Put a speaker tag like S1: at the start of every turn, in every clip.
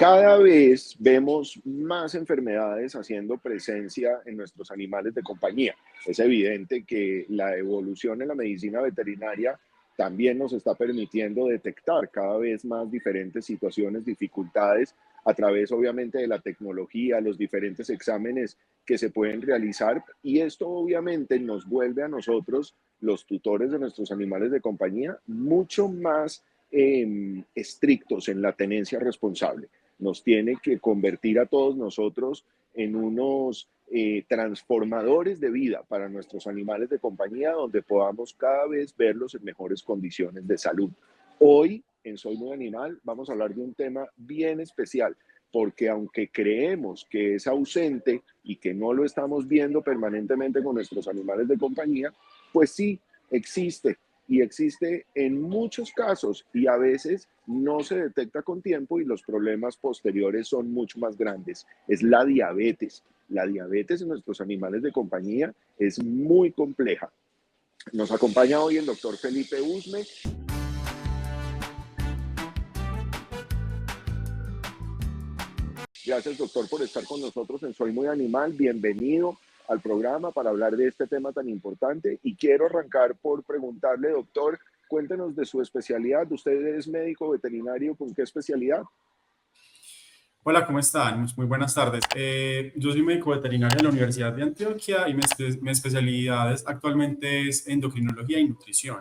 S1: Cada vez vemos más enfermedades haciendo presencia en nuestros animales de compañía. Es evidente que la evolución en la medicina veterinaria también nos está permitiendo detectar cada vez más diferentes situaciones, dificultades, a través obviamente de la tecnología, los diferentes exámenes que se pueden realizar, y esto obviamente nos vuelve a nosotros, los tutores de nuestros animales de compañía, mucho más estrictos en la tenencia responsable. Nos tiene que convertir a todos nosotros en unos transformadores de vida para nuestros animales de compañía, donde podamos cada vez verlos en mejores condiciones de salud. Hoy, en Soy Muy Animal, vamos a hablar de un tema bien especial, porque aunque creemos que es ausente y que no lo estamos viendo permanentemente con nuestros animales de compañía, pues sí, existe, y existe en muchos casos, y a veces no se detecta con tiempo y los problemas posteriores son mucho más grandes. Es la diabetes. La diabetes en nuestros animales de compañía es muy compleja. Nos acompaña hoy el doctor Felipe Usme. Gracias, doctor, por estar con nosotros en Soy Muy Animal. Bienvenido al programa para hablar de este tema tan importante. Y quiero arrancar por preguntarle, doctor, cuéntenos de su especialidad. ¿Usted es médico veterinario con qué especialidad?
S2: Hola, ¿cómo están? Muy buenas tardes. Yo soy médico veterinario de la Universidad de Antioquia y mi especialidad actualmente es endocrinología y nutrición.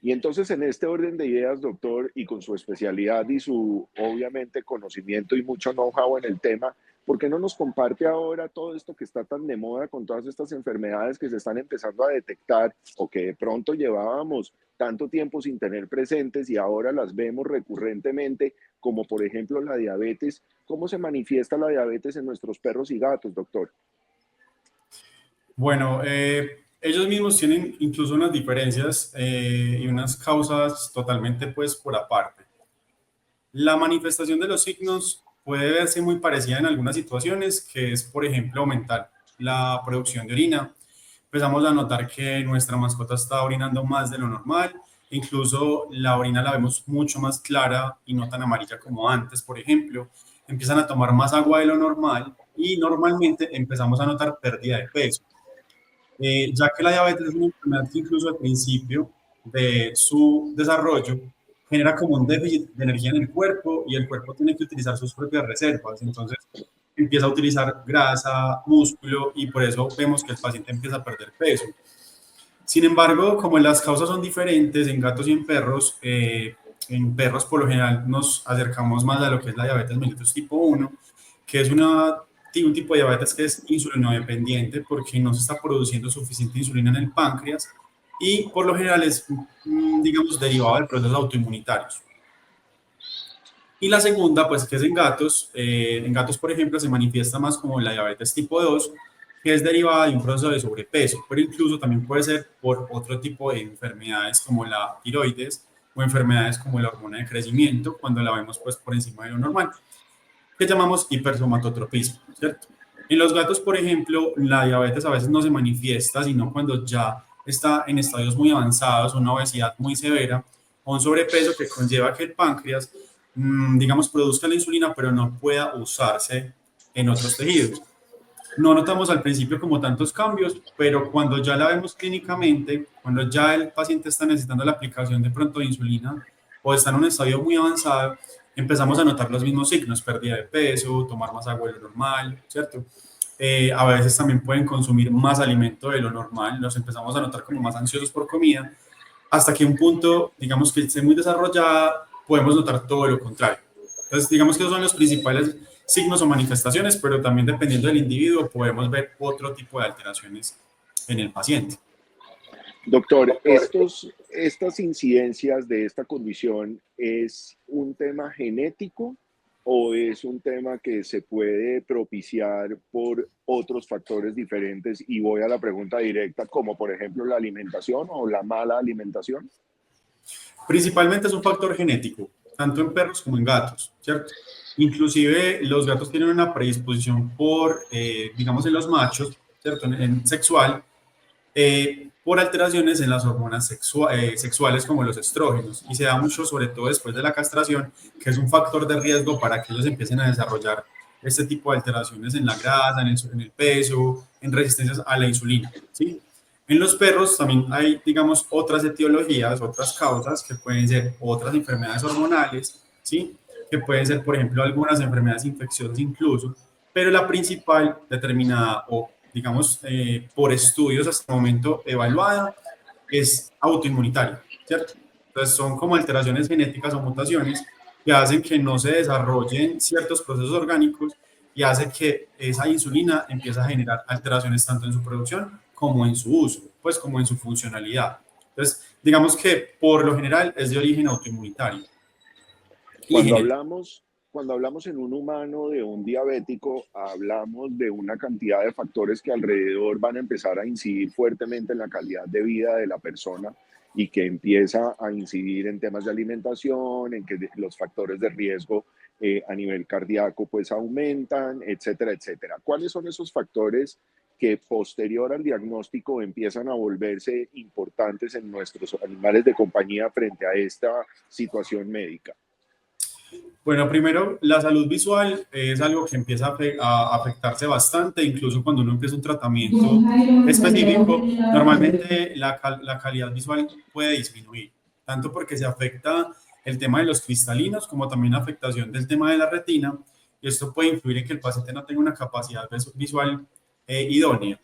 S1: Y entonces, en este orden de ideas, doctor, y con su especialidad y su, obviamente, conocimiento y mucho know-how en el tema, ¿por qué no nos comparte ahora todo esto que está tan de moda con todas estas enfermedades que se están empezando a detectar o que de pronto llevábamos tanto tiempo sin tener presentes y ahora las vemos recurrentemente, como por ejemplo la diabetes? ¿Cómo se manifiesta la diabetes en nuestros perros y gatos, doctor?
S2: Bueno, ellos mismos tienen incluso unas diferencias y unas causas totalmente pues por aparte. La manifestación de los signos puede verse muy parecida en algunas situaciones, que es, por ejemplo, aumentar la producción de orina. Empezamos a notar que nuestra mascota está orinando más de lo normal, incluso la orina la vemos mucho más clara y no tan amarilla como antes, por ejemplo. Empiezan a tomar más agua de lo normal y normalmente empezamos a notar pérdida de peso. Ya que la diabetes es una enfermedad que incluso al principio de su desarrollo genera como un déficit de energía en el cuerpo y el cuerpo tiene que utilizar sus propias reservas. Entonces empieza a utilizar grasa, músculo y por eso vemos que el paciente empieza a perder peso. Sin embargo, como las causas son diferentes en gatos y en perros por lo general nos acercamos más a lo que es la diabetes mellitus tipo 1, que es un tipo de diabetes que es insulinodependiente porque no se está produciendo suficiente insulina en el páncreas y por lo general es, digamos, derivado de procesos autoinmunitarios. Y la segunda, pues, que es en gatos, por ejemplo, se manifiesta más como la diabetes tipo 2, que es derivada de un proceso de sobrepeso, pero incluso también puede ser por otro tipo de enfermedades como la tiroides o enfermedades como la hormona de crecimiento, cuando la vemos pues por encima de lo normal, que llamamos hipersomatotropismo, ¿cierto? En los gatos, por ejemplo, la diabetes a veces no se manifiesta, sino cuando ya está en estadios muy avanzados, una obesidad muy severa o un sobrepeso que conlleva que el páncreas, digamos, produzca la insulina, pero no pueda usarse en otros tejidos. No notamos al principio como tantos cambios, pero cuando ya la vemos clínicamente, cuando ya el paciente está necesitando la aplicación de pronto de insulina o está en un estadio muy avanzado, empezamos a notar los mismos signos: pérdida de peso, tomar más agua de lo normal, ¿cierto? A veces también pueden consumir más alimento de lo normal, los empezamos a notar como más ansiosos por comida, hasta que un punto, digamos, que esté muy desarrollada, podemos notar todo lo contrario. Entonces, digamos que esos son los principales signos o manifestaciones, pero también dependiendo del individuo podemos ver otro tipo de alteraciones en el paciente.
S1: Doctor, estas incidencias de esta condición, ¿es un tema genético o es un tema que se puede propiciar por otros factores diferentes? Y voy a la pregunta directa, como por ejemplo la alimentación o la mala alimentación.
S2: Principalmente es un factor genético, tanto en perros como en gatos, ¿cierto? Inclusive los gatos tienen una predisposición por, digamos, en los machos, ¿cierto? En sexual, por alteraciones en las hormonas sexuales como los estrógenos, y se da mucho sobre todo después de la castración, que es un factor de riesgo para que ellos empiecen a desarrollar este tipo de alteraciones en la grasa, en el peso, en resistencias a la insulina, ¿sí? En los perros también hay, digamos, otras etiologías, otras causas que pueden ser otras enfermedades hormonales, ¿sí? Que pueden ser, por ejemplo, algunas enfermedades infecciosas incluso, pero la principal determinada o, digamos, por estudios hasta el momento evaluada es autoinmunitaria, ¿cierto? Entonces son como alteraciones genéticas o mutaciones que hacen que no se desarrollen ciertos procesos orgánicos y hace que esa insulina empiece a generar alteraciones tanto en su producción como en su uso, pues como en su funcionalidad. Entonces, digamos que por lo general es de origen autoinmunitario y
S1: Cuando
S2: genético.
S1: hablamos, cuando hablamos en un humano de un diabético, hablamos de una cantidad de factores que alrededor van a empezar a incidir fuertemente en la calidad de vida de la persona y que empieza a incidir en temas de alimentación, en que los factores de riesgo a nivel cardíaco pues aumentan, etcétera, etcétera. ¿Cuáles son esos factores que posterior al diagnóstico empiezan a volverse importantes en nuestros animales de compañía frente a esta situación médica?
S2: Bueno, primero, la salud visual es algo que empieza a afectarse bastante, incluso cuando uno empieza un tratamiento específico, normalmente la calidad visual puede disminuir, tanto porque se afecta el tema de los cristalinos, como también afectación del tema de la retina, y esto puede influir en que el paciente no tenga una capacidad visual idónea.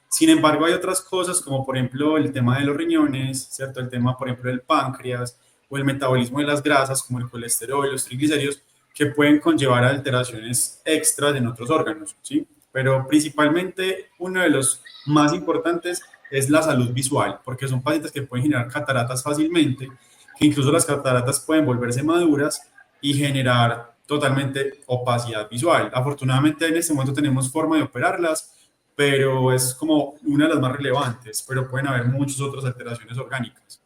S2: Sin embargo, hay otras cosas como por ejemplo el tema de los riñones, ¿cierto? El tema, por ejemplo, del páncreas o el metabolismo de las grasas como el colesterol, los triglicéridos, que pueden conllevar a alteraciones extras en otros órganos, ¿sí? Pero principalmente uno de los más importantes es la salud visual, porque son pacientes que pueden generar cataratas fácilmente, que incluso las cataratas pueden volverse maduras y generar totalmente opacidad visual. Afortunadamente en este momento tenemos forma de operarlas, pero es como una de las más relevantes, pero pueden haber muchas otras alteraciones orgánicas.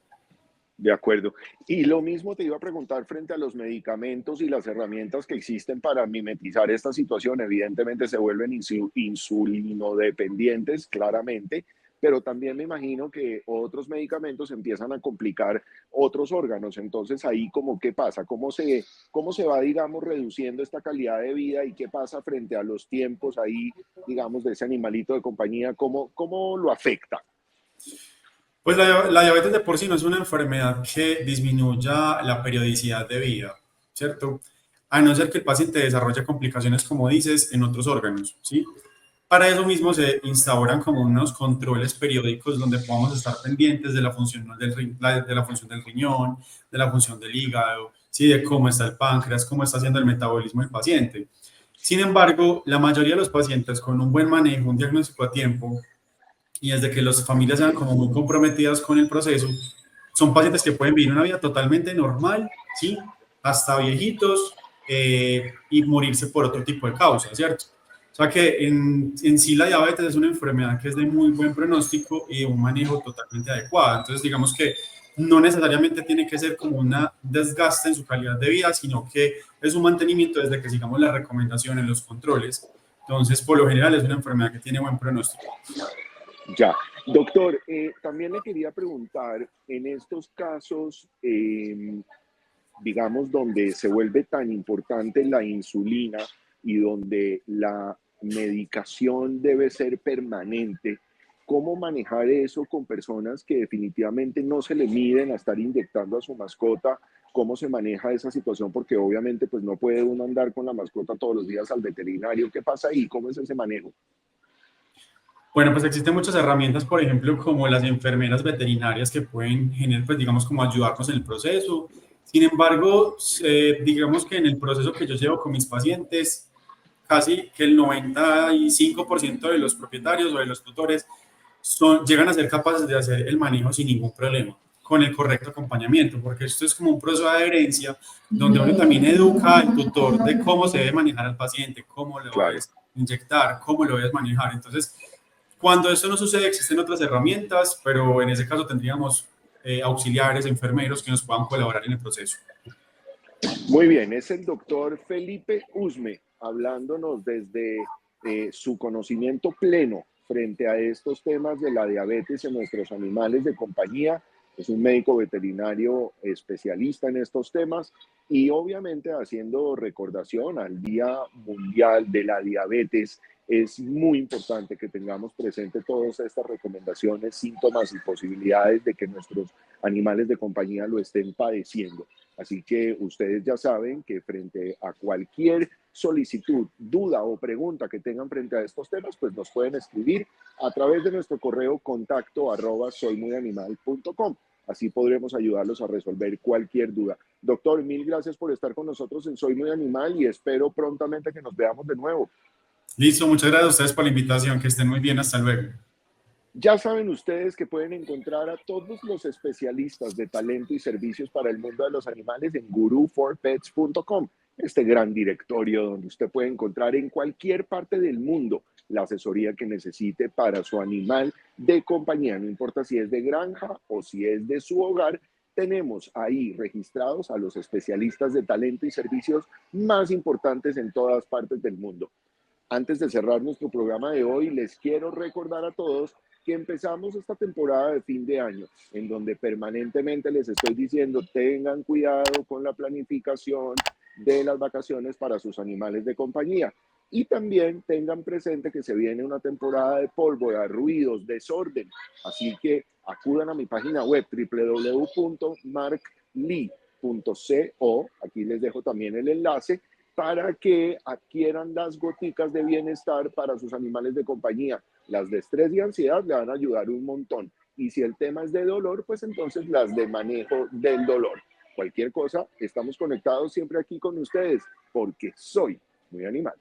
S1: De acuerdo. Y lo mismo te iba a preguntar frente a los medicamentos y las herramientas que existen para mimetizar esta situación. Evidentemente se vuelven insulinodependientes, claramente, pero también me imagino que otros medicamentos empiezan a complicar otros órganos. Entonces ahí como qué pasa, cómo se va, digamos, reduciendo esta calidad de vida y qué pasa frente a los tiempos ahí, digamos, de ese animalito de compañía, cómo lo afecta.
S2: Pues la diabetes de por sí no es una enfermedad que disminuya la periodicidad de vida, ¿cierto? A no ser que el paciente desarrolle complicaciones, como dices, en otros órganos, ¿sí? Para eso mismo se instauran como unos controles periódicos donde podamos estar pendientes de la función de la función del riñón, de la función del hígado, ¿sí? De cómo está el páncreas, cómo está haciendo el metabolismo del paciente. Sin embargo, la mayoría de los pacientes con un buen manejo, un diagnóstico a tiempo, y desde que las familias sean como muy comprometidas con el proceso, son pacientes que pueden vivir una vida totalmente normal, ¿sí? Hasta viejitos y morirse por otro tipo de causas, ¿cierto? O sea que en sí la diabetes es una enfermedad que es de muy buen pronóstico y de un manejo totalmente adecuado. Entonces, digamos que no necesariamente tiene que ser como un desgaste en su calidad de vida, sino que es un mantenimiento desde que sigamos las recomendaciones, los controles. Entonces, por lo general es una enfermedad que tiene buen pronóstico.
S1: Ya, doctor, también le quería preguntar, en estos casos, digamos, donde se vuelve tan importante la insulina y donde la medicación debe ser permanente, ¿cómo manejar eso con personas que definitivamente no se le miden a estar inyectando a su mascota? ¿Cómo se maneja esa situación? Porque obviamente pues no puede uno andar con la mascota todos los días al veterinario. ¿Qué pasa ahí? ¿Cómo es ese manejo?
S2: Bueno, pues existen muchas herramientas, por ejemplo, como las enfermeras veterinarias que pueden generar, pues digamos, como ayudarnos en el proceso. Sin embargo, digamos que en el proceso que yo llevo con mis pacientes, casi que el 95% de los propietarios o de los tutores llegan a ser capaces de hacer el manejo sin ningún problema, con el correcto acompañamiento, porque esto es como un proceso de adherencia donde uno también educa al tutor de cómo se debe manejar al paciente, cómo lo
S1: Claro.
S2: debes inyectar, cómo lo debes manejar. Entonces, cuando eso no sucede, existen otras herramientas, pero en ese caso tendríamos auxiliares, enfermeros que nos puedan colaborar en el proceso.
S1: Muy bien, es el doctor Felipe Usme hablándonos desde su conocimiento pleno frente a estos temas de la diabetes en nuestros animales de compañía. Es un médico veterinario especialista en estos temas y obviamente haciendo recordación al Día Mundial de la Diabetes, es muy importante que tengamos presente todas estas recomendaciones, síntomas y posibilidades de que nuestros animales de compañía lo estén padeciendo. Así que ustedes ya saben que frente a cualquier solicitud, duda o pregunta que tengan frente a estos temas, pues nos pueden escribir a través de nuestro correo contacto@soymuyanimal.com. Así podremos ayudarlos a resolver cualquier duda. Doctor, mil gracias por estar con nosotros en Soy Muy Animal y espero prontamente que nos veamos de nuevo.
S2: Listo, muchas gracias a ustedes por la invitación, que estén muy bien, hasta luego.
S1: Ya saben ustedes que pueden encontrar a todos los especialistas de talento y servicios para el mundo de los animales en guruforpets.com, este gran directorio donde usted puede encontrar en cualquier parte del mundo la asesoría que necesite para su animal de compañía, no importa si es de granja o si es de su hogar. Tenemos ahí registrados a los especialistas de talento y servicios más importantes en todas partes del mundo. Antes de cerrar nuestro programa de hoy, les quiero recordar a todos que empezamos esta temporada de fin de año, en donde permanentemente les estoy diciendo, tengan cuidado con la planificación de las vacaciones para sus animales de compañía. Y también tengan presente que se viene una temporada de pólvora, ruidos, desorden. Así que acudan a mi página web www.marklee.co. Aquí les dejo también el enlace para que adquieran las goticas de bienestar para sus animales de compañía. Las de estrés y ansiedad le van a ayudar un montón. Y si el tema es de dolor, pues entonces las de manejo del dolor. Cualquier cosa, estamos conectados siempre aquí con ustedes, porque soy muy animal.